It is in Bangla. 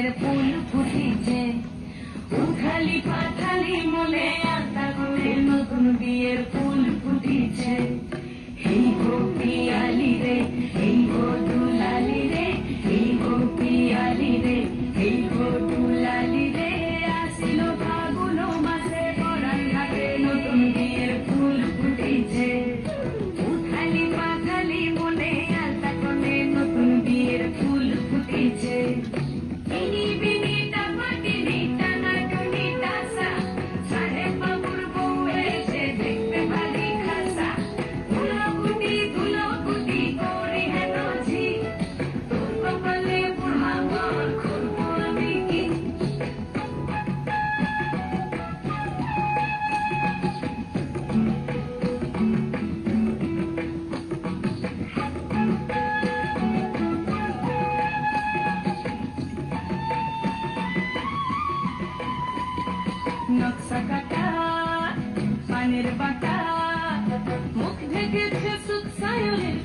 বিয়ের ফুল ফুটিছে, উথালি পাথালি মনে আলতা করে নতুন বিয়ের ফুল ফুটিছে। এই গো পিয়ালি রে, এই গো দুলালি রে, এই গো পিয়ালি রে, এই গো দুলালি রে, আসিল ফাগুন মাসে পরাণ ঘাটে নতুন বিয়ের ফুল ফুটিছে। উথালি পাথালি মনে আলতা করে নতুন বিয়ের ফুল ফুটিছে। ইনি বিনি টাপাটি নিটা নাটুনি টাসা, সাহেব বাবুর বউ এসে দেখতে ভারী খাসা। ধুলো গুটি করি হেন ঝি, তোর কপালে বুড়া বর করবো আমি কি। নকশা কাটা পানের বাটা, মুখ ঢেকেছে সুখ সায়নের